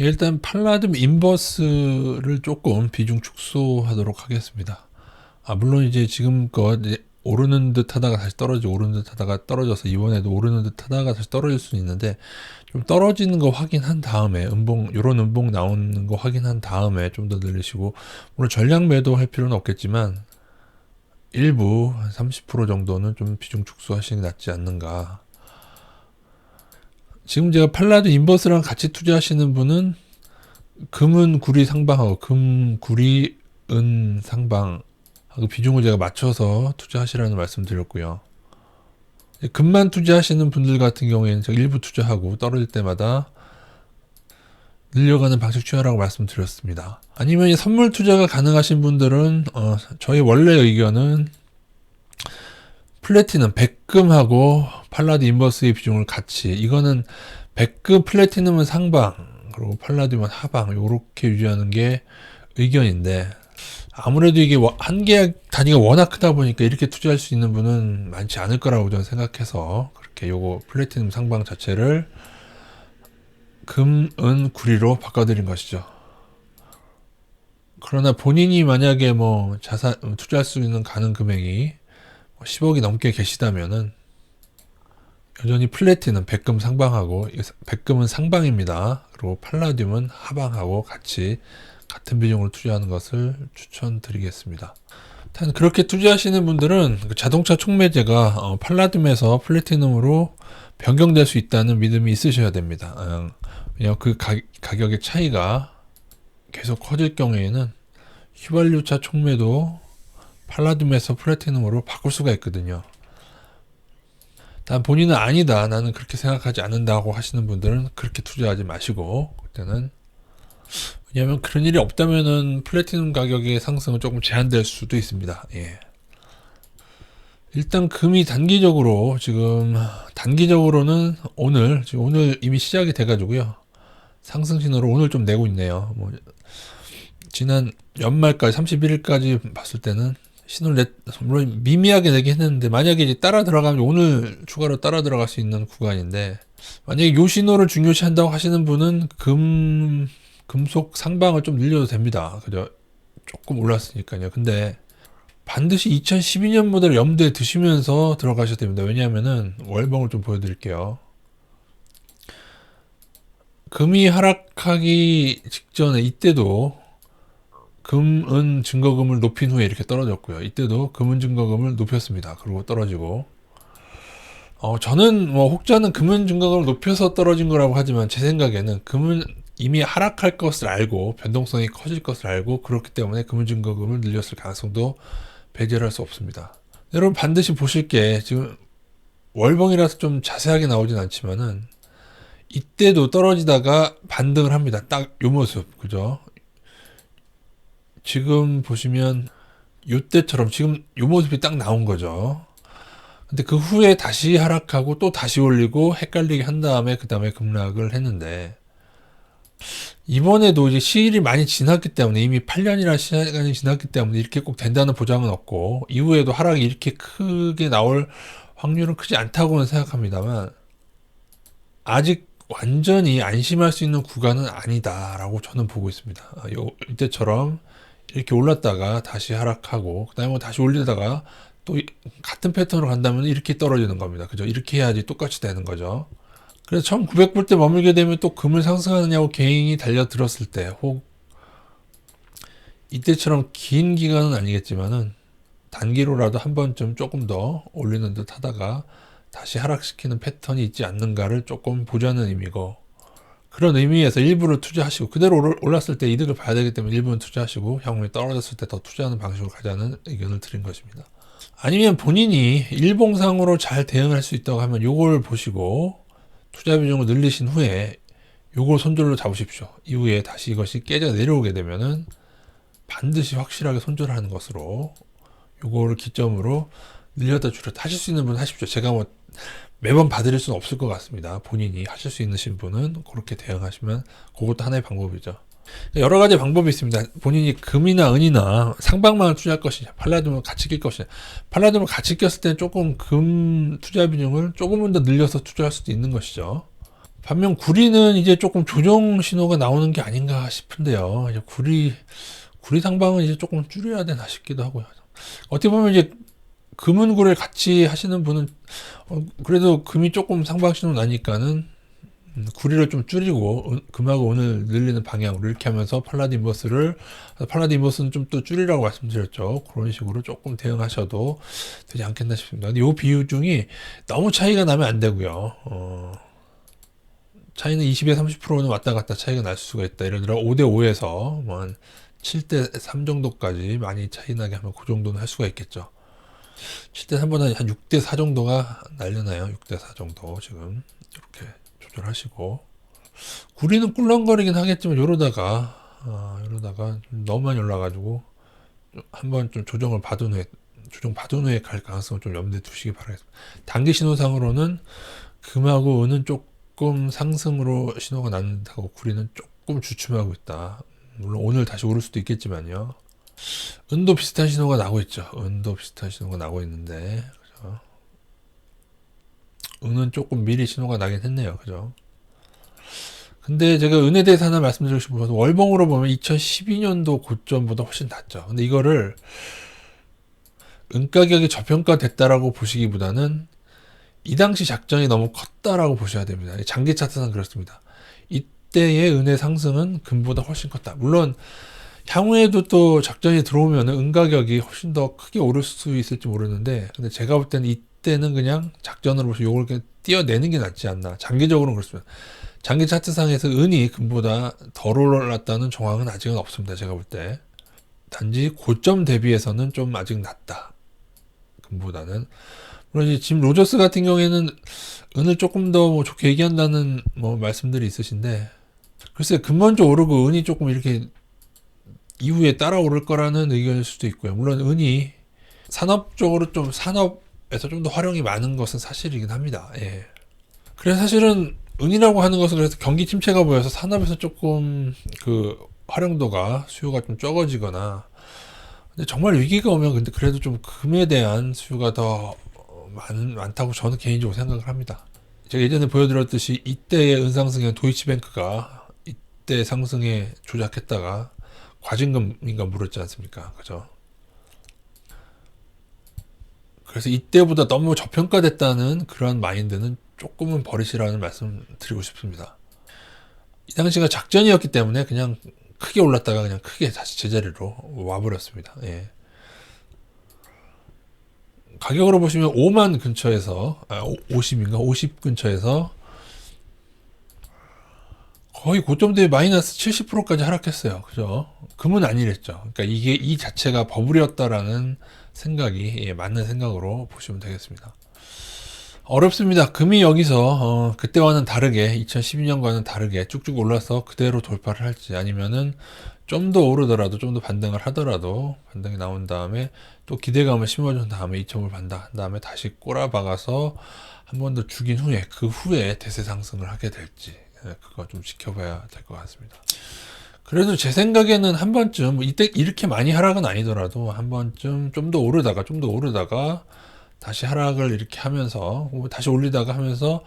일단 팔라듐 인버스를 조금 비중 축소하도록 하겠습니다. 물론 이제 지금껏 이제 오르는 듯 하다가 다시 떨어지고 오르는 듯 하다가 떨어져서 이번에도 오르는 듯 하다가 다시 떨어질 수는 있는데, 좀 떨어지는 거 확인한 다음에 요런 음봉 나오는 거 확인한 다음에 좀 더 늘리시고, 물론 전량 매도할 필요는 없겠지만 일부 한 30% 정도는 좀 비중 축소하시는 게 낫지 않는가. 지금 제가 팔라듐 인버스랑 같이 투자하시는 분은 금은 구리 상방하고 금 구리 은 상방하고 비중을 제가 맞춰서 투자하시라는 말씀 드렸고요. 금만 투자하시는 분들 같은 경우에는 제가 일부 투자하고 떨어질 때마다 늘려가는 방식 취하라고 말씀드렸습니다. 아니면 선물 투자가 가능하신 분들은 저희 원래 의견은 플래티넘 백금하고 팔라듐 인버스의 비중을 같이, 이거는 백금 플래티넘은 상방 그리고 팔라듐은 하방 요렇게 유지하는 게 의견인데, 아무래도 이게 한계 단위가 워낙 크다 보니까 이렇게 투자할 수 있는 분은 많지 않을 거라고 저는 생각해서 그렇게 요거 플래티넘 상방 자체를 금, 은, 구리로 바꿔드린 것이죠. 그러나 본인이 만약에 뭐 자산 투자할 수 있는 가능 금액이 10억이 넘게 계시다면은 여전히 플래티넘 백금 상방하고, 백금은 상방입니다. 그리고 팔라듐은 하방하고 같이 같은 비중으로 투자하는 것을 추천드리겠습니다. 일단 그렇게 투자하시는 분들은 자동차 촉매제가 팔라듐에서 플래티넘으로 변경될 수 있다는 믿음이 있으셔야 됩니다. 왜냐하면 그 가격의 차이가 계속 커질 경우에는 휘발유차 촉매도 팔라듐에서 플래티넘으로 바꿀 수가 있거든요. 단 본인은 아니다, 나는 그렇게 생각하지 않는다고 하시는 분들은 그렇게 투자하지 마시고, 그때는 왜냐하면 그런 일이 없다면은 플래티넘 가격의 상승은 조금 제한될 수도 있습니다. 예. 일단 금이 단기적으로는 지금 오늘 이미 시작이 돼가지고요. 상승 신호를 오늘 좀 내고 있네요. 지난 연말까지 31일까지 봤을 때는 신호를 물론 미미하게 내긴 했는데, 만약에 이제 따라 들어가면 오늘 추가로 따라 들어갈 수 있는 구간인데, 만약에 요 신호를 중요시 한다고 하시는 분은 금속 상방을 좀 늘려도 됩니다. 그죠? 조금 올랐으니까요. 근데 반드시 2012년 모델을 염두에 두시면서 들어가셔야 됩니다. 왜냐하면은 월봉을 좀 보여드릴게요. 금이 하락하기 직전에 이때도 금은 증거금을 높인 후에 이렇게 떨어졌고요. 이때도 금은 증거금을 높였습니다. 그리고 떨어지고, 저는 혹자는 금은 증거금을 높여서 떨어진 거라고 하지만, 제 생각에는 금은 이미 하락할 것을 알고 변동성이 커질 것을 알고 그렇기 때문에 금은 증거금을 늘렸을 가능성도 배제할 수 없습니다. 여러분 반드시 보실 게, 지금 월봉이라서 좀 자세하게 나오진 않지만은 이때도 떨어지다가 반등을 합니다. 딱 요 모습, 그죠? 지금 보시면 요때처럼 지금 요 모습이 딱 나온 거죠. 근데 그 후에 다시 하락하고 또 다시 올리고 헷갈리게 한 다음에 그 다음에 급락을 했는데, 이번에도 이제 시일이 많이 지났기 때문에, 이미 8년이라는 시간이 지났기 때문에 이렇게 꼭 된다는 보장은 없고, 이후에도 하락이 이렇게 크게 나올 확률은 크지 않다고는 생각합니다만, 아직 완전히 안심할 수 있는 구간은 아니다라고 저는 보고 있습니다. 이때처럼 이렇게 올랐다가 다시 하락하고 그 다음에 다시 올리다가 또 같은 패턴으로 간다면 이렇게 떨어지는 겁니다. 그죠? 이렇게 해야지 똑같이 되는 거죠. 그래서 1900불 때 머물게 되면 또 금을 상승하느냐고 개인이 달려들었을 때, 혹 이때처럼 긴 기간은 아니겠지만은 단기로라도 한 번쯤 조금 더 올리는 듯 하다가 다시 하락시키는 패턴이 있지 않는가를 조금 보자는 의미고, 그런 의미에서 일부를 투자하시고, 그대로 올랐을 때 이득을 봐야 되기 때문에 일부는 투자하시고 향후에 떨어졌을 때 더 투자하는 방식으로 가자는 의견을 드린 것입니다. 아니면 본인이 일봉상으로 잘 대응할 수 있다고 하면 요걸 보시고 투자 비중을 늘리신 후에 요걸 손절로 잡으십시오. 이후에 다시 이것이 깨져 내려오게 되면은 반드시 확실하게 손절을 하는 것으로, 요거를 기점으로 늘렸다 줄였다 하실 수 있는 분은 하십시오. 제가 매번 봐드릴 수는 없을 것 같습니다. 본인이 하실 수 있는 분은 그렇게 대응하시면 그것도 하나의 방법이죠. 여러 가지 방법이 있습니다. 본인이 금이나 은이나 상방만을 투자할 것이냐, 팔라듐을 같이 낄 것이냐. 팔라듐을 같이 꼈을 때는 조금 금 투자 비중을 조금은 더 늘려서 투자할 수도 있는 것이죠. 반면 구리는 이제 조금 조정 신호가 나오는 게 아닌가 싶은데요. 이제 구리 상방은 이제 조금 줄여야 되나 싶기도 하고요. 어떻게 보면 이제 금은 구를 같이 하시는 분은 그래도 금이 조금 상방 신호 나니까는 구리를 좀 줄이고 금하고 은을 늘리는 방향으로 이렇게 하면서 팔라디 인버스는 좀 또 줄이라고 말씀드렸죠. 그런 식으로 조금 대응하셔도 되지 않겠나 싶습니다. 근데 이 비중이 너무 차이가 나면 안 되고요. 차이는 20에 30%는 왔다 갔다 차이가 날 수가 있다. 예를 들어 5대 5에서 뭐 한 7대 3 정도까지 많이 차이 나게 하면 그 정도는 할 수가 있겠죠. 7대 3보다 한 6대 4 정도가 날려나요. 6대 4 정도 지금 이렇게 조절하시고, 구리는 꿀렁거리긴 하겠지만 요러다가 좀 너무 많이 올라가지고 한번 좀 조정 받은 후에 갈 가능성을 좀 염두에 두시기 바라겠습니다. 단기 신호상으로는 금하고 은은 조금 상승으로 신호가 난다고 구리는 조금 주춤하고 있다. 물론 오늘 다시 오를 수도 있겠지만요. 은도 비슷한 신호가 나고 있죠. 은도 비슷한 신호가 나고 있는데, 그죠? 은은 조금 미리 신호가 나긴 했네요. 그죠? 근데 제가 은에 대해서 하나 말씀드리고 싶어서, 월봉으로 보면 2012년도 고점보다 훨씬 낮죠. 근데 이거를 은 가격이 저평가됐다라고 보시기보다는 이 당시 작전이 너무 컸다라고 보셔야 됩니다. 장기 차트상 그렇습니다. 이때의 은의 상승은 금보다 훨씬 컸다. 물론 향후에도 또 작전이 들어오면 은 가격이 훨씬 더 크게 오를 수 있을지 모르는데, 근데 제가 볼 때는 이때는 그냥 작전으로서 요걸 그냥 띄어내는 게 낫지 않나. 장기적으로는 그렇습니다. 장기 차트상에서 은이 금보다 덜 올랐다는 정황은 아직은 없습니다. 제가 볼 때. 단지 고점 대비해서는 좀 아직 낮다. 금보다는. 물론 이제 짐 로저스 같은 경우에는 은을 조금 더 뭐 좋게 얘기한다는 뭐 말씀들이 있으신데, 글쎄 금 먼저 오르고 은이 조금 이렇게 이후에 따라오를 거라는 의견일 수도 있고요. 물론 은이 산업적으로 좀 산업에서 좀 더 활용이 많은 것은 사실이긴 합니다. 예. 그래서 사실은 은이라고 하는 것은 그래서 경기 침체가 보여서 산업에서 조금 그 활용도가 수요가 좀 적어지거나, 근데 정말 위기가 오면 근데 그래도 좀 금에 대한 수요가 더 많다고 저는 개인적으로 생각을 합니다. 제가 예전에 보여드렸듯이 이때의 은상승에 도이치뱅크가 이때 상승에 조작했다가 과징금인가 물었지 않습니까? 그죠? 그래서 이때보다 너무 저평가됐다는 그런 마인드는 조금은 버리시라는 말씀 드리고 싶습니다. 이 당시가 작전이었기 때문에 그냥 크게 올랐다가 그냥 크게 다시 제자리로 와버렸습니다. 예. 가격으로 보시면 5만 근처에서 50인가 50 근처에서 거의 고점 대비 마이너스 70%까지 하락했어요. 그죠? 금은 아니랬죠. 그러니까 이게 이 자체가 버블이었다라는 생각이 맞는 생각으로 보시면 되겠습니다. 어렵습니다. 금이 여기서 그때와는 다르게 2012년과는 다르게 쭉쭉 올라서 그대로 돌파를 할지, 아니면은 좀 더 오르더라도 좀 더 반등을 하더라도 반등이 나온 다음에 또 기대감을 심어준 다음에 2점을 반다 한 다음에 다시 꼬라박아서 한 번 더 죽인 후에 그 후에 대세 상승을 하게 될지, 그거 좀 지켜봐야 될 것 같습니다. 그래도 제 생각에는 한 번쯤 뭐 이때 이렇게 많이 하락은 아니더라도 한 번쯤 좀 더 오르다가 다시 하락을 이렇게 하면서 다시 올리다가 하면서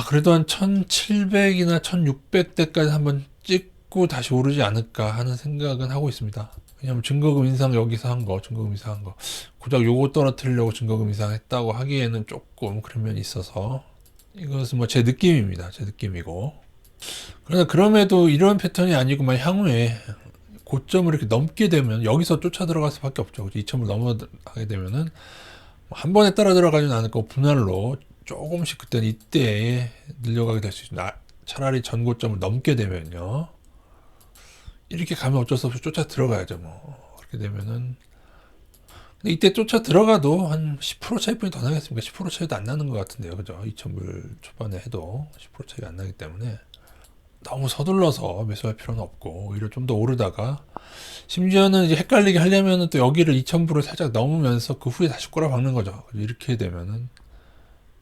그래도 한 1700이나 1600대까지 한번 찍고 다시 오르지 않을까 하는 생각은 하고 있습니다. 왜냐면 증거금 인상 여기서 증거금 인상한 거 고작 요거 떨어뜨리려고 증거금 인상했다고 하기에는 조금 그런 면이 있어서, 이것은 뭐 제 느낌입니다. 제 느낌이고. 그러나 그럼에도 이런 패턴이 아니고만 향후에 고점을 이렇게 넘게 되면 여기서 쫓아 들어갈 수밖에 없죠. 2점을 넘어가게 되면은 한 번에 따라 들어가지는 않을 거고 분할로 조금씩 그때는 이때에 늘려가게 될 수 있습니다. 차라리 전고점을 넘게 되면요. 이렇게 가면 어쩔 수 없이 쫓아 들어가야죠. 뭐 그렇게 되면은, 근데 이때 쫓아 들어가도 한 10% 차이뿐이 더 나겠습니까? 10% 차이도 안 나는 것 같은데요. 그죠? 2천불 초반에 해도 10% 차이가 안 나기 때문에 너무 서둘러서 매수할 필요는 없고, 오히려 좀 더 오르다가, 심지어는 이제 헷갈리게 하려면은 또 여기를 2,000불을 살짝 넘으면서 그 후에 다시 꼬라박는 거죠. 이렇게 되면은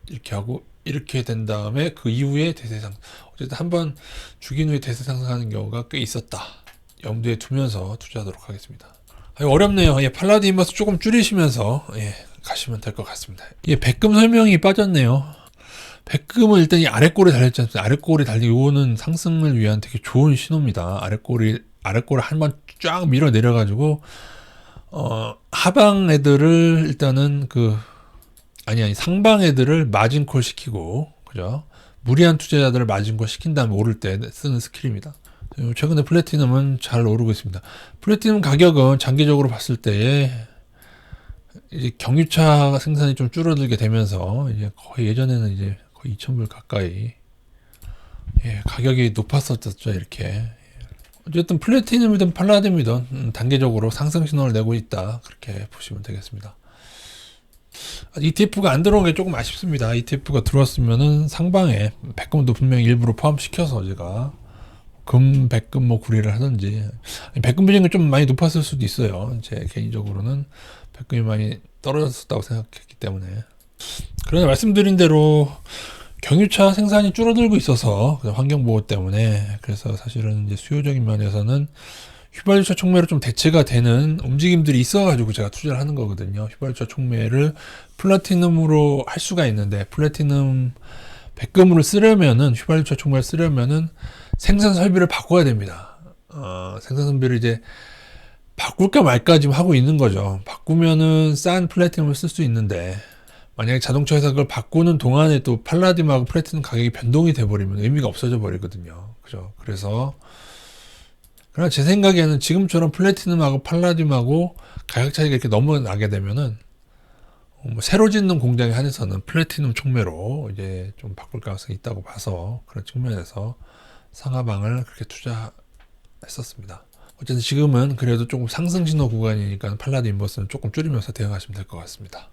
이렇게 하고 이렇게 된 다음에 그 이후에 대세상, 어쨌든 한번 죽인 후에 대세 상승하는 경우가 꽤 있었다. 염두에 두면서 투자하도록 하겠습니다. 어렵네요. 팔라디 인버스 조금 줄이시면서 가시면 될 것 같습니다. 백금 설명이 빠졌네요. 백금은 일단 이 아랫골에 달렸지 않습니까? 아랫골에 달린 요거는 상승을 위한 되게 좋은 신호입니다. 아랫골을 한번 쫙 밀어 내려가지고 하방 애들을 일단은 상방 애들을 마진콜 시키고, 그죠? 무리한 투자자들을 마진콜 시킨 다음에 오를 때 쓰는 스킬입니다. 최근에 플래티넘은 잘 오르고 있습니다. 플래티넘 가격은 장기적으로 봤을 때에 이제 경유차 생산이 좀 줄어들게 되면서 이제 거의 예전에는 이제 거의 2,000불 가까이 가격이 높았었죠, 이렇게. 어쨌든 플래티넘이든 팔라듐이든 단계적으로 상승 신호를 내고 있다, 그렇게 보시면 되겠습니다. ETF가 안 들어온 게 조금 아쉽습니다. ETF가 들어왔으면은 상방에 백금도 분명히 일부러 포함시켜서 제가 백금 구리를 하든지, 백금 비중이 좀 많이 높았을 수도 있어요. 제 개인적으로는 백금이 많이 떨어졌다고 생각했기 때문에. 그러나 말씀드린 대로 경유차 생산이 줄어들고 있어서 환경보호 때문에, 그래서 사실은 이제 수요적인 면에서는 휘발유차 촉매로 좀 대체가 되는 움직임들이 있어가지고 제가 투자를 하는 거거든요. 휘발유차 촉매를 플래티넘으로 할 수가 있는데, 플래티넘 백금으로 쓰려면은, 휘발유차 촉매를 쓰려면은 생산 설비를 바꿔야 됩니다. 생산 설비를 이제 바꿀까 말까 지금 하고 있는 거죠. 바꾸면은 싼 플래티넘을 쓸 수 있는데, 만약에 자동차 회사가 그걸 바꾸는 동안에 또 팔라듐하고 플래티넘 가격이 변동이 돼버리면 의미가 없어져 버리거든요. 그죠? 그래서, 그러나 제 생각에는 지금처럼 플래티넘하고 팔라듐하고 가격 차이가 이렇게 너무 나게 되면은, 새로 짓는 공장에 한해서는 플래티넘 촉매로 이제 좀 바꿀 가능성이 있다고 봐서, 그런 측면에서 상하방을 그렇게 투자했었습니다. 어쨌든 지금은 그래도 조금 상승 신호 구간이니까 팔라듐 인버스는 조금 줄이면서 대응하시면 될 것 같습니다.